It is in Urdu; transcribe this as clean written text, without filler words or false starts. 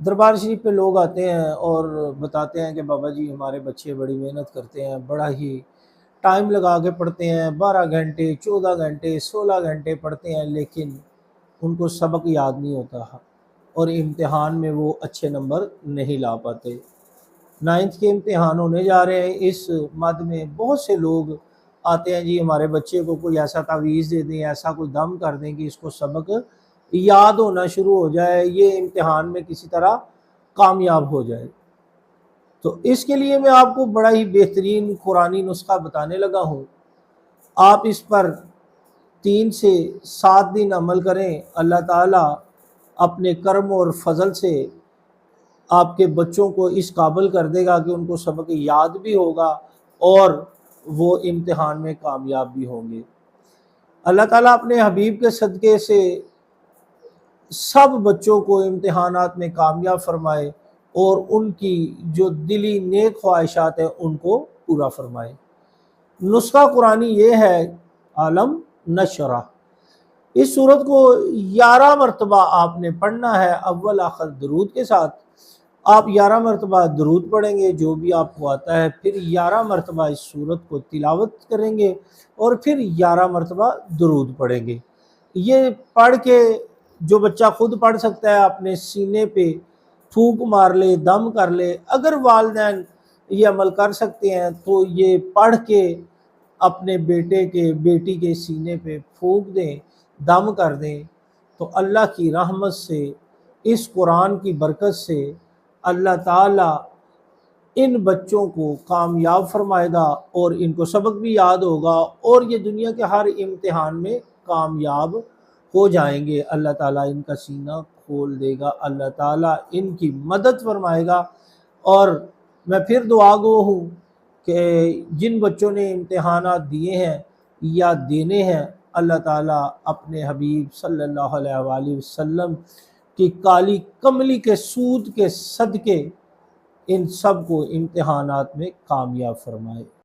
دربار شریف پہ لوگ آتے ہیں اور بتاتے ہیں کہ بابا جی ہمارے بچے بڑی محنت کرتے ہیں، بڑا ہی ٹائم لگا کے پڑھتے ہیں، 12 گھنٹے 14 گھنٹے 16 گھنٹے پڑھتے ہیں، لیکن ان کو سبق یاد نہیں ہوتا اور امتحان میں وہ اچھے نمبر نہیں لا پاتے۔ 9th کے امتحان ہونے جا رہے ہیں، اس مد میں بہت سے لوگ آتے ہیں، جی ہمارے بچے کو کوئی ایسا تعویذ دے دیں، ایسا کوئی دم کر دیں کہ اس کو سبق یاد ہونا شروع ہو جائے، یہ امتحان میں کسی طرح کامیاب ہو جائے۔ تو اس کے لیے میں آپ کو بڑا ہی بہترین قرآنی نسخہ بتانے لگا ہوں، آپ اس پر 3 سے 7 دن عمل کریں، اللہ تعالیٰ اپنے کرم اور فضل سے آپ کے بچوں کو اس قابل کر دے گا کہ ان کو سبق یاد بھی ہوگا اور وہ امتحان میں کامیاب بھی ہوں گے۔ اللہ تعالیٰ اپنے حبیب کے صدقے سے سب بچوں کو امتحانات میں کامیاب فرمائے اور ان کی جو دلی نیک خواہشات ہیں ان کو پورا فرمائے۔ نسخہ قرآنی یہ ہے، عالم نشرح، اس سورت کو 11 مرتبہ آپ نے پڑھنا ہے، اول آخر درود کے ساتھ۔ آپ 11 مرتبہ درود پڑھیں گے جو بھی آپ کو آتا ہے، پھر 11 مرتبہ اس سورت کو تلاوت کریں گے اور پھر 11 مرتبہ درود پڑھیں گے۔ یہ پڑھ کے جو بچہ خود پڑھ سکتا ہے اپنے سینے پہ پھونک مار لے، دم کر لے، اگر والدین یہ عمل کر سکتے ہیں تو یہ پڑھ کے اپنے بیٹے کے بیٹی کے سینے پہ پھونک دیں، دم کر دیں، تو اللہ کی رحمت سے، اس قرآن کی برکت سے اللہ تعالیٰ ان بچوں کو کامیاب فرمائے گا اور ان کو سبق بھی یاد ہوگا اور یہ دنیا کے ہر امتحان میں کامیاب ہو جائیں گے۔ اللہ تعالیٰ ان کا سینہ کھول دے گا، اللہ تعالیٰ ان کی مدد فرمائے گا۔ اور میں پھر دعا گو ہوں کہ جن بچوں نے امتحانات دیے ہیں یا دینے ہیں، اللہ تعالیٰ اپنے حبیب صلی اللہ علیہ وآلہ وسلم کی کالی کملی کے سود کے صدقے ان سب کو امتحانات میں کامیاب فرمائے۔